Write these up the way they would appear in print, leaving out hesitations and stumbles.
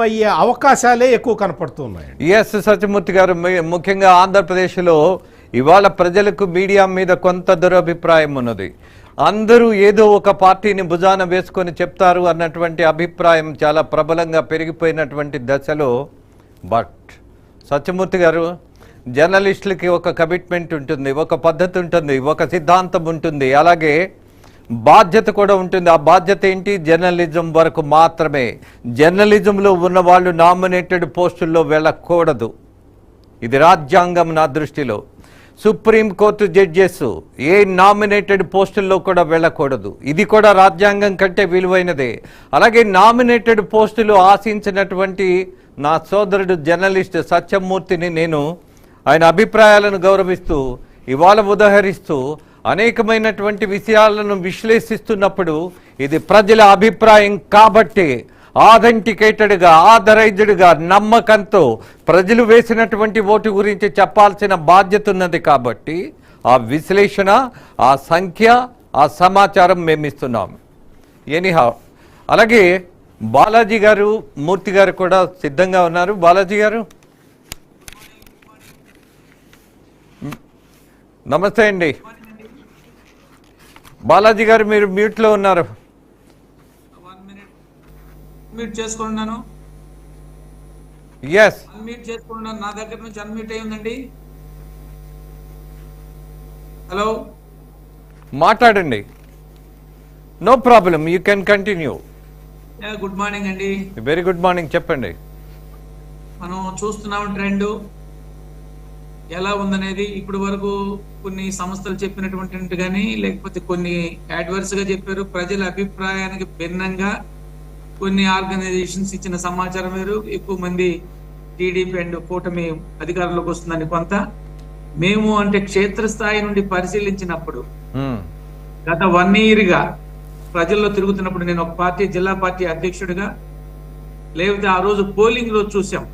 అయ్యే అవకాశాలే ఎక్కువ కనపడుతున్నాయి. ఎస్ సత్యమూర్తి గారు, ముఖ్యంగా ఆంధ్రప్రదేశ్లో ఇవాళ ప్రజలకు మీడియా మీద కొంత దురభిప్రాయం ఉన్నది. అందరూ ఏదో ఒక పార్టీని భుజాన వేసుకొని చెప్తారు అన్నటువంటి అభిప్రాయం చాలా ప్రబలంగా పెరిగిపోయినటువంటి దశలో, బట్ సత్యమూర్తి గారు, జర్నలిస్టులకి ఒక కమిట్మెంట్ ఉంటుంది, ఒక పద్ధతి ఉంటుంది, ఒక సిద్ధాంతం ఉంటుంది, అలాగే బాధ్యత కూడా ఉంటుంది. ఆ బాధ్యత ఏంటి? జర్నలిజం వరకు మాత్రమే. జర్నలిజంలో ఉన్న వాళ్ళు నామినేటెడ్ పోస్టుల్లో వెళ్ళకూడదు. ఇది రాజ్యాంగం నా దృష్టిలో. సుప్రీంకోర్టు జడ్జెస్ ఏ నామినేటెడ్ పోస్టుల్లో కూడా వెళ్ళకూడదు. ఇది కూడా రాజ్యాంగం కంటే విలువైనదే. అలాగే నామినేటెడ్ పోస్టులు ఆశించినటువంటి నా సోదరుడు జర్నలిస్ట్ సత్యమూర్తిని నేను ఆయన అభిప్రాయాలను గౌరవిస్తూ ఇవాళ ఉదహరిస్తూ అనేకమైనటువంటి విషయాలను విశ్లేషిస్తున్నప్పుడు ఇది ప్రజల అభిప్రాయం కాబట్టి ఆథెంటికేటెడ్గా, ఆథరైజ్డ్గా, నమ్మకంతో ప్రజలు వేసినటువంటి ఓటు గురించి చెప్పాల్సిన బాధ్యత ఉన్నది. కాబట్టి ఆ విశ్లేషణ, ఆ సంఖ్య, ఆ సమాచారం మేము ఇస్తున్నాం. ఎనీహౌ, అలాగే బాలాజీ గారు, మూర్తి గారు కూడా సిద్ధంగా ఉన్నారు. బాలాజీ గారు నమస్తే అండి. బాలాజీ గారు మీరు మ్యూట్లో ఉన్నారు. అన్మ్యూట్ చేసుకున్నాను. ఎస్, అన్మ్యూట్ చేసుకున్నాను. నా దగ్గర నుంచి అన్మ్యూట్ అయి ఉందండి. హలో, మాట్లాడండి. No problem, you can continue. Good morning అండి. వెరీ గుడ్ మార్నింగ్, చెప్పండి. మనం చూస్తున్నాం ట్రెండ్ ఎలా ఉందనేది. ఇప్పటి వరకు కొన్ని సంస్థలు చెప్పినటువంటి కానీ, లేకపోతే కొన్ని అడ్వర్స్ గా చెప్పారు. ప్రజల అభిప్రాయానికి భిన్నంగా కొన్ని ఆర్గనైజేషన్స్ ఇచ్చిన సమాచారం వేరు. ఎక్కువ మంది టీడీపీ అండ్ కూటమి అధికారంలోకి వస్తుందని కొంత. మేము అంటే క్షేత్రస్థాయి నుండి పరిశీలించినప్పుడు గత 1 year గా ప్రజల్లో తిరుగుతున్నప్పుడు, నేను ఒక పార్టీ జిల్లా పార్టీ అధ్యక్షుడిగా, లేకపోతే ఆ రోజు పోలింగ్ రోజు చూసాం,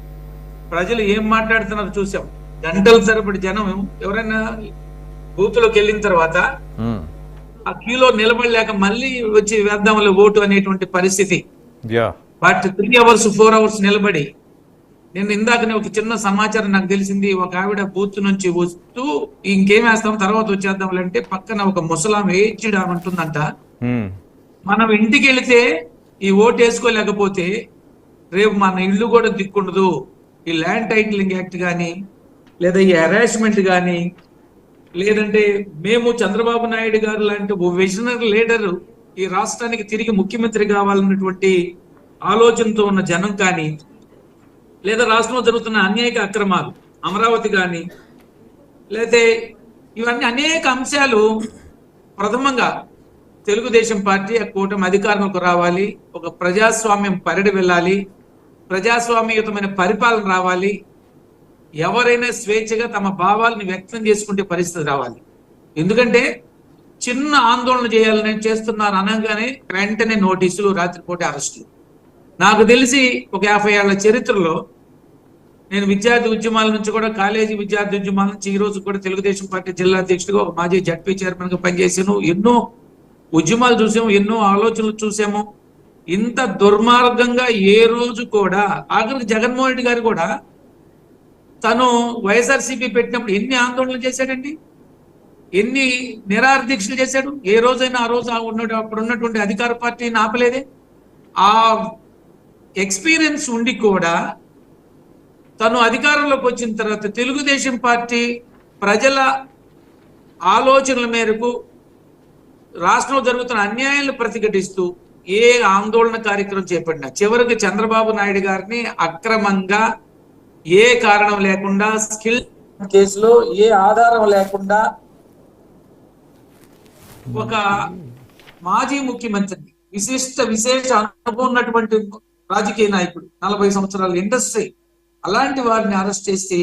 ప్రజలు ఏం మాట్లాడుతున్నారో చూసాం. గంటల తరబడి జనం ఎవరైనా బూత్లోకి వెళ్ళిన తర్వాత ఆ క్యూలో నిలబడలేక మళ్ళీ వచ్చి వేద్దాంలో ఓటు అనేటువంటి పరిస్థితి. బట్ 3 hours 4 hours నిలబడి, నేను ఇందాకనే ఒక చిన్న సమాచారం నాకు తెలిసింది. ఒక ఆవిడ బూత్ నుంచి వస్తూ ఇంకేం వేస్తాం తర్వాత వచ్చేద్దాం అంటే పక్కన ఒక ముసలాం ఏజ్డ్ ఉంటుందంట. మనం ఇంటికి వెళితే ఈ ఓటు వేసుకోలేకపోతే రేపు మన ఇల్లు కూడా దిక్కుండదు. ఈ ల్యాండ్ టైటిలింగ్ యాక్ట్ కానీ, లేదా ఈ హెరాస్మెంట్ కానీ, లేదంటే మేము చంద్రబాబు నాయుడు గారు లాంటి ఓ విజనరీ లీడర్ ఈ రాష్ట్రానికి తిరిగి ముఖ్యమంత్రి కావాలన్నటువంటి ఆలోచనతో ఉన్న జనం కానీ, లేదా రాష్ట్రంలో జరుగుతున్న అన్యాయ అక్రమాలు, అమరావతి కానీ, లేకపోతే ఇవన్నీ అనేక అంశాలు ప్రథమంగా తెలుగుదేశం పార్టీ ఆ కూటమి అధికారంలోకి రావాలి, ఒక ప్రజాస్వామ్యం పరిడి వెళ్ళాలి, ప్రజాస్వామ్యయుతమైన పరిపాలన రావాలి, ఎవరైనా స్వేచ్ఛగా తమ భావాలను వ్యక్తం చేసుకుంటే పరిస్థితి రావాలి. ఎందుకంటే చిన్న ఆందోళన చేయాలని చేస్తున్నారు అనగానే వెంటనే నోటీసులు, రాత్రిపూట అరెస్టులు. నాకు తెలిసి ఒక 50 ఏళ్ల చరిత్రలో నేను విద్యార్థి ఉద్యమాల నుంచి కూడా, కాలేజీ విద్యార్థి ఉద్యమాల నుంచి ఈ రోజు కూడా తెలుగుదేశం పార్టీ జిల్లా అధ్యక్షుడిగా, ఒక మాజీ జడ్పీ చైర్మన్ గా పనిచేసాను. ఎన్నో ఉద్యమాలు చూసాము, ఎన్నో ఆలోచనలు చూసాము. ఇంత దుర్మార్గంగా ఏ రోజు కూడా, ఆఖరికి జగన్మోహన్ రెడ్డి గారు కూడా తను వైఎస్ఆర్సీపీ పెట్టినప్పుడు ఎన్ని ఆందోళనలు చేశాడండి, ఎన్ని నిరాహార దీక్షలు చేశాడు. ఏ రోజైనా ఆ రోజు అప్పుడు ఉన్నటువంటి అధికార పార్టీని ఆపలేదే. ఆ ఎక్స్పీరియన్స్ ఉండి కూడా తను అధికారంలోకి వచ్చిన తర్వాత తెలుగుదేశం పార్టీ ప్రజల ఆలోచనల మేరకు రాష్ట్రంలో జరుగుతున్న అన్యాయాలను ప్రతిఘటిస్తూ ఏ ఆందోళన కార్యక్రమం చేపట్టినా చివరికి చంద్రబాబు నాయుడు గారిని అక్రమంగా, ఏ కారణం లేకుండా, స్కిల్ కేసులో ఏ ఆధారం లేకుండా ఒక మాజీ ముఖ్యమంత్రిని, విశేష అనుభవం ఉన్నటువంటి రాజకీయ నాయకుడు, 40 సంవత్సరాల ఇండస్ట్రీ, అలాంటి వారిని అరెస్ట్ చేసి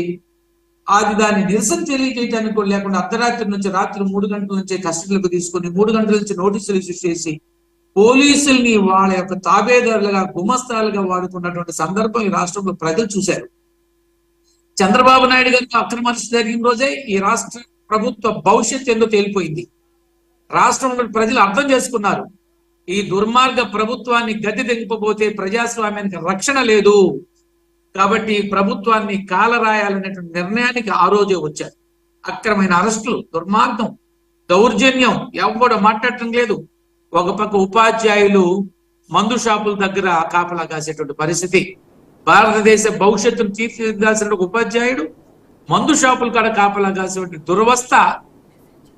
అది దాన్ని నిరసన తెలియజేయడానికి కూడా లేకుండా అర్ధరాత్రి నుంచి రాత్రి 3 గంటల నుంచి కస్టడీలకు తీసుకొని 3 గంటల నుంచి నోటీసులు ఇష్యూ చేసి పోలీసుల్ని వాళ్ళ యొక్క తాబేదారులుగా, గుమస్తాలుగా వాడుకున్నటువంటి సందర్భం ఈ రాష్ట్రంలో ప్రజలు చూశారు. చంద్రబాబు నాయుడు గారికి అక్రమాలు జరిగిన రోజే ఈ రాష్ట్ర ప్రభుత్వ భవిష్యత్తు ఏందో తేలిపోయింది. రాష్ట్రంలో ప్రజలు అర్థం చేసుకున్నారు. ఈ దుర్మార్గ ప్రభుత్వాన్ని గద్దె దింపబోతే ప్రజాస్వామ్యానికి రక్షణ లేదు, కాబట్టి ఈ ప్రభుత్వాన్ని కాలరాయాలనేటువంటి నిర్ణయానికి ఆ రోజే వచ్చారు. అక్రమైన అరెస్టులు, దుర్మార్గం, దౌర్జన్యం, ఎవరు మాట్లాడటం లేదు. ఒక పక్క ఉపాధ్యాయులు మందు షాపుల దగ్గర కాపలా కాసేటువంటి పరిస్థితి, భారతదేశ భవిష్యత్తును తీర్చిదిద్దాల్సిన ఉపాధ్యాయుడు మందు షాపుల కాడ కాపలా కాసేటువంటి దురవస్థ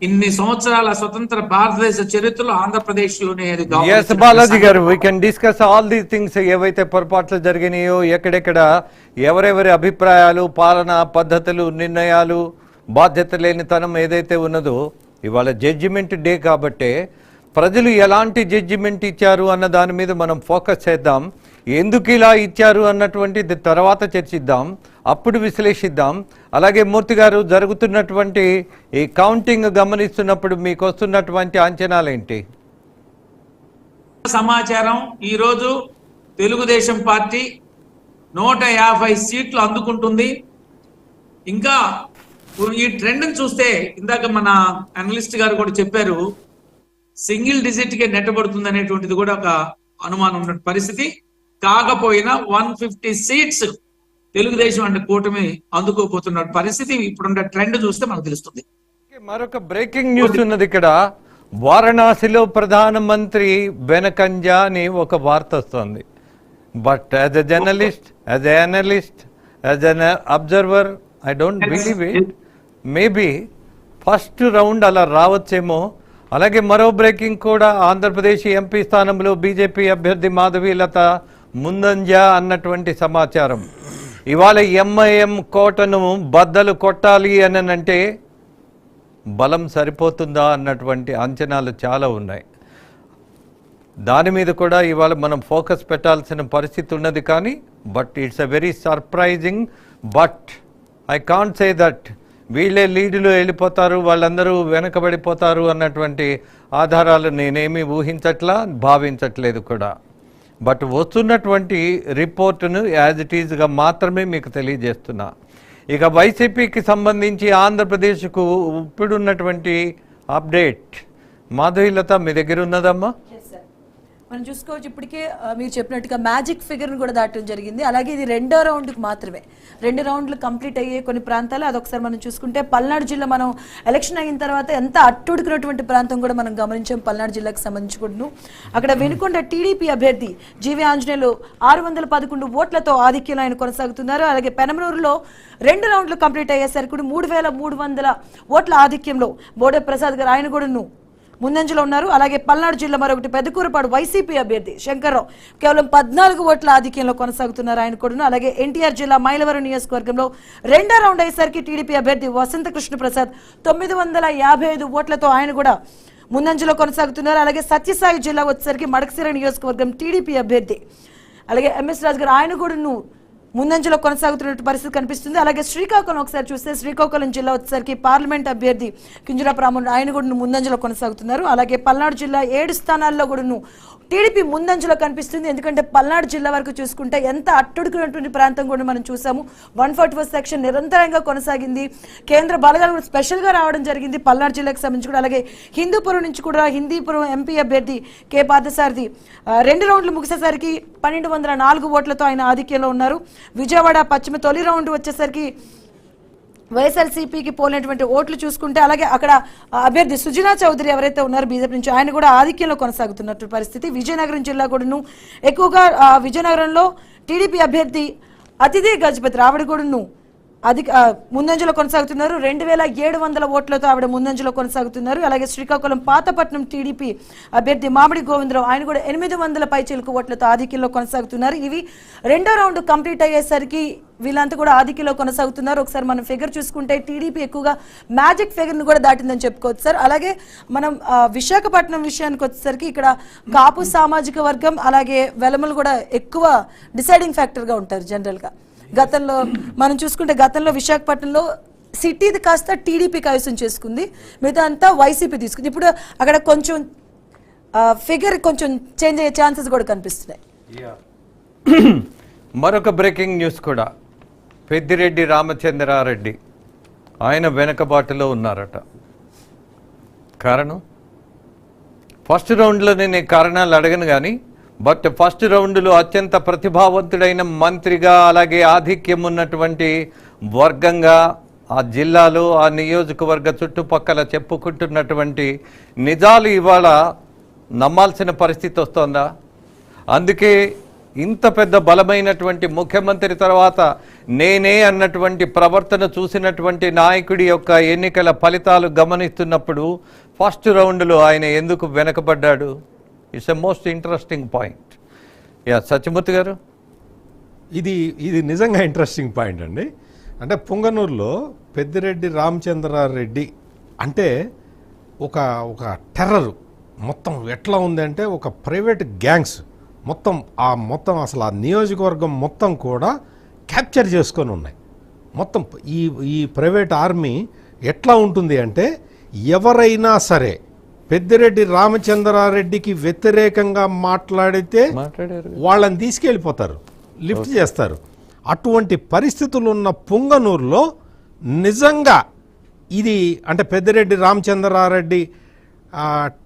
ఇన్ని సంవత్సరాల స్వతంత్ర భారతదేశ చరిత్రలో ఆంధ్రప్రదేశ్ లోనే బాలాజీ గారు, we can discuss all these things. ఏవైతే పొరపాట్లు జరిగినాయో, ఎక్కడెక్కడ ఎవరెవరి అభిప్రాయాలు, పాలనా పద్ధతులు, నిర్ణయాలు, బాధ్యత లేనితనం ఏదైతే ఉన్నదో, ఇవాళ జడ్జిమెంట్ డే కాబట్టే ప్రజలు ఎలాంటి జడ్జిమెంట్ ఇచ్చారు అన్న దాని మీద మనం ఫోకస్ చేద్దాం. ఎందుకు ఇలా ఇచ్చారు అన్నటువంటిది తర్వాత చర్చిద్దాం, అప్పుడు విశ్లేషిద్దాం. అలాగే మూర్తి గారు, జరుగుతున్నటువంటి ఈ కౌంటింగ్ గమనిస్తున్నప్పుడు మీకు వస్తున్నటువంటి అంచనాలేంటి? సమాచారం, ఈరోజు తెలుగుదేశం పార్టీ 150 సీట్లు అందుకుంటుంది. ఇంకా ఈ ట్రెండ్ చూస్తే ఇందాక మన అనలిస్ట్ గారు కూడా చెప్పారు, సింగిల్ డిజిట్ కే నెట్టబడుతుంది అనేటువంటిది కూడా ఒక అనుమానం ఉన్న పరిస్థితి. కాకపోయినా 150 సీట్స్ తెలుగుదేశం అంటే కూటమి అందుకోపోతున్న పరిస్థితి ఇప్పుడున్న ట్రెండ్ చూస్తే మనకు తెలుస్తుంది. మరొక బ్రేకింగ్ న్యూస్ ఉన్నది ఇక్కడ. వారణాసిలో ప్రధానమంత్రి వెనకంజా అని ఒక వార్త వస్తుంది. But as a journalist, as a analyst, as N observer, I don't believe it. Maybe first round అలా రావచ్చేమో. అలాగే మరో బ్రేకింగ్ కూడా, ఆంధ్రప్రదేశ్ ఎంపీ స్థానంలో బీజేపీ అభ్యర్థి మాధవీలత ముందంజ అన్నటువంటి సమాచారం. ఇవాళ ఎంఐఎం కోటను బద్దలు కొట్టాలి అని అంటే బలం సరిపోతుందా అన్నటువంటి అంచనాలు చాలా ఉన్నాయి. దాని మీద కూడా ఇవాళ మనం ఫోకస్ పెట్టాల్సిన పరిస్థితి ఉన్నది. కానీ but it's a very surprising. But I can't say that వీళ్ళే లీడులో వెళ్ళిపోతారు, వాళ్ళందరూ వెనకబడిపోతారు అన్నటువంటి ఆధారాలు నేనేమీ ఊహించట్లా, భావించట్లేదు కూడా. బట్ వస్తున్నటువంటి రిపోర్టును యాజ్ ఇట్ ఈజ్గా మాత్రమే మీకు తెలియజేస్తున్నా. ఇక వైసీపీకి సంబంధించి ఆంధ్రప్రదేశ్కు ఇప్పుడున్నటువంటి అప్డేట్, మాధవీలత మీ దగ్గర ఉన్నదమ్మా? మనం చూసుకోవచ్చు, ఇప్పటికే మీరు చెప్పినట్టుగా మ్యాజిక్ ఫిగర్ని కూడా దాటడం జరిగింది. అలాగే ఇది రెండో రౌండ్కి మాత్రమే, 2 రౌండ్లు కంప్లీట్ అయ్యే కొన్ని ప్రాంతాలు. అదొకసారి మనం చూసుకుంటే పల్నాడు జిల్లా, మనం ఎలక్షన్ అయిన తర్వాత ఎంత అట్టుడుకున్నటువంటి ప్రాంతం కూడా మనం గమనించాం పల్నాడు జిల్లాకు సంబంధించి కూడా. అక్కడ వెనుకొండ టీడీపీ అభ్యర్థి జీవీ ఆంజనేయులు 611 ఓట్లతో ఆధిక్యంలో ఆయన కొనసాగుతున్నారు. అలాగే పెనమలూరులో 2 రౌండ్లు కంప్లీట్ అయ్యేసరికి 3300 ఓట్ల ఆధిక్యంలో బోడే ప్రసాద్ గారు ఆయన కూడా ముందంజలో ఉన్నారు. అలాగే పల్నాడు జిల్లా మరొకటి పెద్దకూరపాడు వైసీపీ అభ్యర్థి శంకర్రావు కేవలం 14 ఓట్ల ఆధిక్యంలో కొనసాగుతున్నారు ఆయన కూడా. అలాగే ఎన్టీఆర్ జిల్లా మైలవరం నియోజకవర్గంలో 2వ రౌండ్ అయ్యేసరికి టీడీపీ అభ్యర్థి వసంత కృష్ణ ప్రసాద్ 955 ఓట్లతో ఆయన కూడా ముందంజలో కొనసాగుతున్నారు. అలాగే సత్యసాయి జిల్లా వచ్చేసరికి మడకసిర నియోజకవర్గం టీడీపీ అభ్యర్థి అలాగే ఎంఎస్ రాజు గారు ఆయన కూడా ముందంజలో కొనసాగుతున్న పరిస్థితి కనిపిస్తుంది. అలాగే శ్రీకాకుళం ఒకసారి చూస్తే శ్రీకాకుళం జిల్లా వచ్చేసరికి పార్లమెంట్ అభ్యర్థి కింజరాపు రామన్ ఆయన కూడా ముందంజలో కొనసాగుతున్నారు. అలాగే పల్నాడు జిల్లా 7 స్థానాల్లో కూడా టీడీపీ ముందంజలో కనిపిస్తుంది. ఎందుకంటే పల్నాడు జిల్లా వరకు చూసుకుంటే ఎంత అట్టుడుకున్నటువంటి ప్రాంతం కూడా మనం చూసాము. 144 సెక్షన్ నిరంతరంగా కొనసాగింది. కేంద్ర బలగాలు కూడా స్పెషల్గా రావడం జరిగింది పల్నాడు జిల్లాకు సంబంధించి కూడా. అలాగే హిందూపురం నుంచి కూడా హిందూపురం ఎంపీ అభ్యర్థి కె పార్థసారథి 2 రౌండ్లు ముగిసేసరికి 1204 ఓట్లతో ఆయన ఆధిక్యంలో ఉన్నారు. విజయవాడ పశ్చిమ తొలి రౌండ్ వచ్చేసరికి వైఎస్ఆర్సీపీకి పోలినటువంటి ఓట్లు చూసుకుంటే, అలాగే అక్కడ అభ్యర్థి సుజనా చౌదరి ఎవరైతే ఉన్నారో బీజేపీ నుంచి ఆయన కూడా ఆధిక్యంలో కొనసాగుతున్నట్టు పరిస్థితి. విజయనగరం జిల్లా కూడాను ఎక్కువగా విజయనగరంలో టీడీపీ అభ్యర్థి అతిథి గజపతి ఆవిడ కూడాను ముందంజలో కొనసాగుతున్నారు. 2700 ఓట్లతో ఆవిడ ముందంజలో కొనసాగుతున్నారు. అలాగే శ్రీకాకుళం పాతపట్నం టీడీపీ అభ్యర్థి మామిడి గోవిందరావు ఆయన కూడా 800 పైచిలుకు ఓట్లతో ఆధిక్యంలో కొనసాగుతున్నారు. ఇవి 2వ రౌండ్ కంప్లీట్ అయ్యేసరికి వీళ్ళంతా కూడా ఆధిక్యంలో కొనసాగుతున్నారు. ఒకసారి మనం ఫిగర్ చూసుకుంటే టీడీపీ ఎక్కువగా మ్యాజిక్ ఫిగర్ను కూడా దాటిందని చెప్పుకోవచ్చు సార్. అలాగే మనం విశాఖపట్నం విషయానికి వచ్చేసరికి ఇక్కడ కాపు సామాజిక వర్గం అలాగే వెలమలు కూడా ఎక్కువ డిసైడింగ్ ఫ్యాక్టర్గా ఉంటారు జనరల్గా. గతంలో మనం చూసుకుంటే గతంలో విశాఖపట్నంలో సిటీది కాస్త టీడీపీ కైవసం చేసుకుంది, మిగతా అంతా వైసీపీ తీసుకుంది. ఇప్పుడు అక్కడ కొంచెం ఫిగర్ కొంచెం చేంజ్ అయ్యే ఛాన్సెస్ కూడా కనిపిస్తున్నాయి. మరొక బ్రేకింగ్ న్యూస్ కూడా, పెద్దిరెడ్డి రామచంద్రారెడ్డి ఆయన వెనకబాటులో ఉన్నారట. కారణం ఫస్ట్ రౌండ్లో నేను ఈ కారణాలు అడగను కానీ, బట్ ఫస్ట్ రౌండ్లో అత్యంత ప్రతిభావంతుడైన మంత్రిగా, అలాగే ఆధిక్యం ఉన్నటువంటి వర్గంగా ఆ జిల్లాలో ఆ నియోజకవర్గ చుట్టుపక్కల చెప్పుకుంటున్నటువంటి నిజాలు ఇవాళ నమ్మాల్సిన పరిస్థితి వస్తోందా? అందుకే ఇంత పెద్ద బలమైనటువంటి ముఖ్యమంత్రి తర్వాత నేనే అన్నటువంటి ప్రవర్తన చూసినటువంటి నాయకుడి యొక్క ఎన్నికల ఫలితాలు గమనిస్తున్నప్పుడు ఫస్ట్ రౌండ్లో ఆయన ఎందుకు వెనకబడ్డాడు? It's a most interesting point. Yeah, Satyamurthy garu. ఇది నిజంగా ఇంట్రెస్టింగ్ పాయింట్ అండి. అంటే పుంగనూరులో పెద్దిరెడ్డి రామచంద్రారెడ్డి అంటే ఒక టెర్రర్ మొత్తం ఎట్లా ఉందంటే, ఒక ప్రైవేట్ గ్యాంగ్స్ మొత్తం అసలు ఆ నియోజకవర్గం మొత్తం కూడా క్యాప్చర్ చేసుకొని ఉన్నాయి. మొత్తం ఈ ప్రైవేట్ ఆర్మీ ఎట్లా ఉంటుంది అంటే, ఎవరైనా సరే పెద్దిరెడ్డి రామచంద్రారెడ్డికి వ్యతిరేకంగా మాట్లాడితే వాళ్ళని తీసుకెళ్ళిపోతారు, లిఫ్ట్ చేస్తారు. అటువంటి పరిస్థితులు ఉన్న పుంగనూరులో నిజంగా ఇది అంటే పెద్దిరెడ్డి రామచంద్రారెడ్డి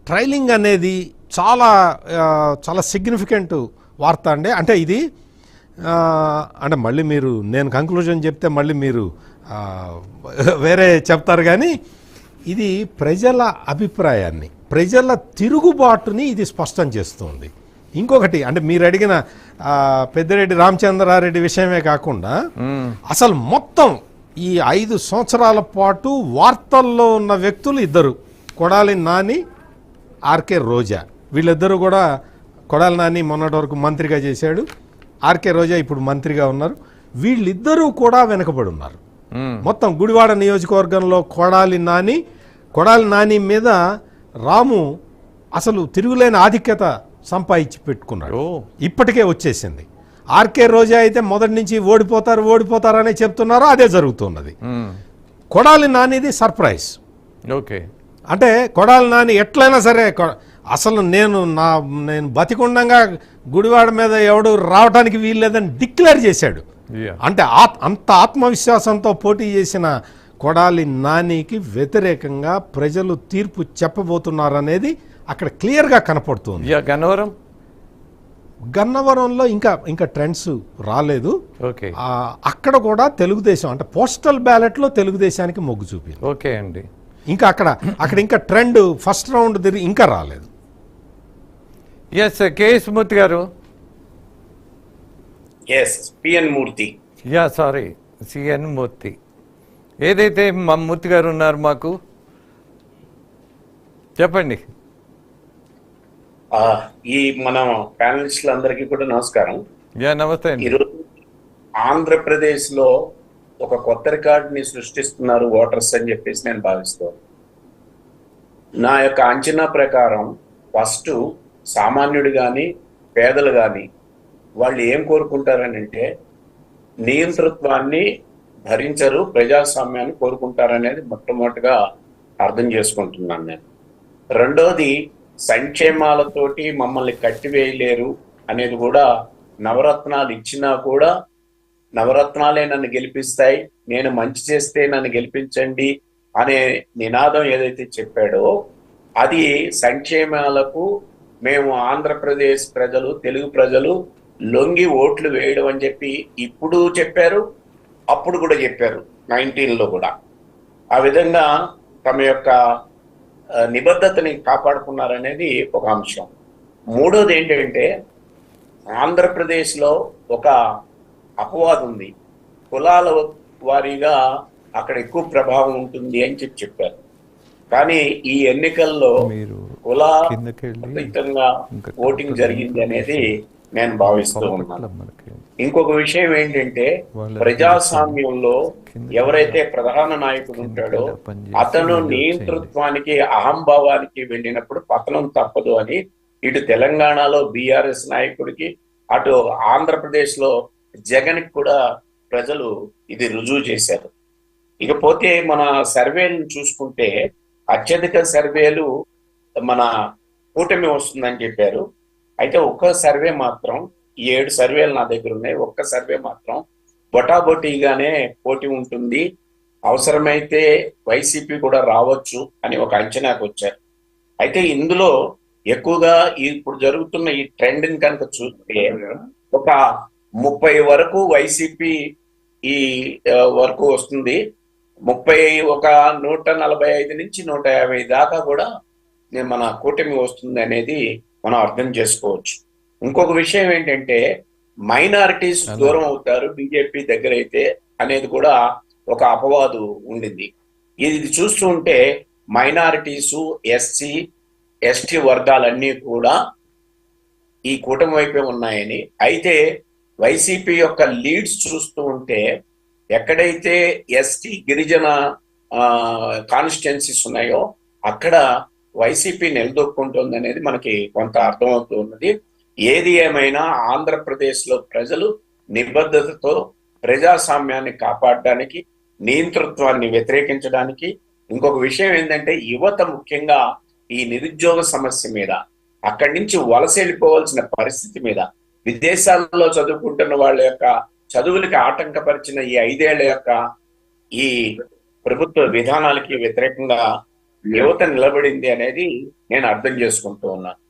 ట్రైలింగ్ అనేది చాలా చాలా సిగ్నిఫికెంట్ వార్త అండి. అంటే ఇది అంటే మళ్ళీ మీరు నేను కంక్లూజన్ చెప్తే మళ్ళీ మీరు వేరే చెప్తారు, కానీ ఇది ప్రజల అభిప్రాయాన్ని, ప్రజల తిరుగుబాటుని ఇది స్పష్టం చేస్తుంది. ఇంకొకటి అంటే మీరు అడిగిన పెద్దిరెడ్డి రామచంద్రారెడ్డి విషయమే కాకుండా అసలు మొత్తం ఈ 5 సంవత్సరాల పాటు వార్తల్లో ఉన్న వ్యక్తులు ఇద్దరు, కొడాలి నాని, ఆర్కే రోజా. వీళ్ళిద్దరూ కూడా, కొడాలి నాని మొన్నటి వరకు మంత్రిగా చేశాడు, ఆర్కే రోజా ఇప్పుడు మంత్రిగా ఉన్నారు. వీళ్ళిద్దరూ కూడా వెనకబడి ఉన్నారు. మొత్తం గుడివాడ నియోజకవర్గంలో కొడాలి నాని మీద రాము అసలు తిరుగులేని ఆధిక్యత సంపాదించి పెట్టుకున్నాడు, ఇప్పటికే వచ్చేసింది. ఆర్కే రోజా అయితే మొదటి నుంచి ఓడిపోతారనే చెప్తున్నారు, అదే జరుగుతున్నది. కొడాలి నానిది సర్ప్రైజ్. ఓకే, అంటే కొడాలి నాని ఎట్లయినా సరే అసలు నేను బతికుండంగా గుడివాడ మీద ఎవడు రావడానికి వీల్లేదని డిక్లేర్ చేశాడు. అంటే అంత ఆత్మవిశ్వాసంతో పోటీ చేసిన కొడాలి నానికి వ్యతిరేకంగా ప్రజలు తీర్పు చెప్పబోతున్నారనేది అక్కడ క్లియర్గా కనపడుతుంది. గన్నవరంలో ఇంకా ట్రెండ్స్ రాలేదు. అక్కడ కూడా తెలుగుదేశం అంటే పోస్టల్ బ్యాలెట్లో తెలుగుదేశానికి మొగ్గు చూపింది. ఓకే అండి. ఇంకా అక్కడ ఇంకా ట్రెండ్ ఫస్ట్ రౌండ్ తిరిగి ఇంకా రాలేదు. ఎస్, కేఎస్ మూర్తి గారు. పిఎన్ మూర్తి. సారీ, సిఎన్ మూర్తి. ఏదైతే మా మూర్తి గారు ఉన్నారు, మాకు చెప్పండి. ఈ మన ప్యానలిస్టులందరికీ కూడా నమస్కారం. నమస్తే. ఈరోజు ఆంధ్రప్రదేశ్ లో ఒక కొత్త రికార్డుని సృష్టిస్తున్నారు ఓటర్స్ అని చెప్పేసి నేను భావిస్తాను. నా యొక్క అంచనా ప్రకారం ఫస్ట్ సామాన్యుడు కానీ పేదలు కానీ వాళ్ళు ఏం కోరుకుంటారని అంటే నియంతృత్వాన్ని భరించరు, ప్రజాస్వామ్యాన్ని కోరుకుంటారనేది మొట్టమొదటిగా అర్థం చేసుకుంటున్నాను నేను. రెండోది సంక్షేమాలతోటి మమ్మల్ని కట్టివేయలేరు అనేది కూడా, నవరత్నాలు ఇచ్చినా కూడా నవరత్నాలే నన్ను గెలిపిస్తాయి, నేను మంచి చేస్తే నన్ను గెలిపించండి అనే నినాదం ఏదైతే చెప్పాడో అది సంక్షేమాలకు మేము ఆంధ్రప్రదేశ్ ప్రజలు, తెలుగు ప్రజలు లొంగి ఓట్లు వేయడం అని చెప్పి ఇప్పుడు చెప్పారు, అప్పుడు కూడా చెప్పారు 19లో కూడా. ఆ విధంగా తమ యొక్క నిబద్ధతని కాపాడుకున్నారనేది ఒక అంశం. మూడోది ఏంటంటే ఆంధ్రప్రదేశ్లో ఒక అపవాదం ఉంది, కులాల వారీగా అక్కడ ఎక్కువ ప్రభావం ఉంటుంది అని చెప్పారు. కానీ ఈ ఎన్నికల్లో కులాతీతంగా ఓటింగ్ జరిగింది అనేది నేను భావిస్తూ ఉన్నాను. ఇంకొక విషయం ఏంటంటే ప్రజాస్వామ్యంలో ఎవరైతే ప్రధాన నాయకుడు ఉంటాడో అతను నియంతృత్వానికి, అహంభావానికి వెళ్ళినప్పుడు పతనం తప్పదు అని ఇటు తెలంగాణలో బీఆర్ఎస్ నాయకుడికి, అటు ఆంధ్రప్రదేశ్ లో జగన్ కూడా ప్రజలు ఇది రుజువు చేశారు. ఇకపోతే మన సర్వేలను చూసుకుంటే అత్యధిక సర్వేలు మన కూటమి వస్తుందని చెప్పారు. అయితే ఒక్క సర్వే మాత్రం, 7 సర్వేలు నా దగ్గర ఉన్నాయి, ఒక్క సర్వే మాత్రం బొటాబొటీగానే పోటీ ఉంటుంది, అవసరమైతే వైసీపీ కూడా రావచ్చు అని ఒక అంచనాకు వచ్చారు. అయితే ఇందులో ఎక్కువగా ఇప్పుడు జరుగుతున్న ఈ ట్రెండ్ కనుక చూస్తే ఒక 30 వరకు వైసీపీ ఈ వరకు వస్తుంది. 145 నుంచి 150 దాకా కూడా మన కూటమి వస్తుంది అనేది మనం అర్థం చేసుకోవచ్చు. ఇంకొక విషయం ఏంటంటే మైనారిటీస్ దూరం అవుతారు బీజేపీ దగ్గర అయితే అనేది కూడా ఒక అపవాదు ఉండింది. ఇది చూస్తూ ఉంటే మైనారిటీసు, ఎస్సీ, ఎస్టీ వర్గాలన్నీ కూడా ఈ కూటమి వైపే ఉన్నాయని, అయితే వైసీపీ యొక్క లీడ్స్ చూస్తూ ఉంటే ఎక్కడైతే ఎస్టీ గిరిజన కాన్స్టిట్యున్సీస్ ఉన్నాయో అక్కడ వైసీపీ నిలదొక్కుంటుంది అనేది మనకి కొంత అర్థమవుతూ ఉన్నది. ఏది ఏమైనా ఆంధ్రప్రదేశ్ లో ప్రజలు నిబద్ధతతో ప్రజాస్వామ్యాన్ని కాపాడడానికి, నియంతృత్వాన్ని వ్యతిరేకించడానికి, ఇంకొక విషయం ఏంటంటే యువత ముఖ్యంగా ఈ నిరుద్యోగ సమస్య మీద, అక్కడి నుంచి వలస వెళ్ళిపోవాల్సిన పరిస్థితి మీద, విదేశాల్లో చదువుకుంటున్న వాళ్ళ యొక్క చదువులకి ఆటంకపరిచిన ఈ 5 ఏళ్ల యొక్క ఈ ప్రభుత్వ విధానాలకి వ్యతిరేకంగా యువత నిలబడింది అనేది నేను అర్థం చేసుకుంటూ ఉన్నాను.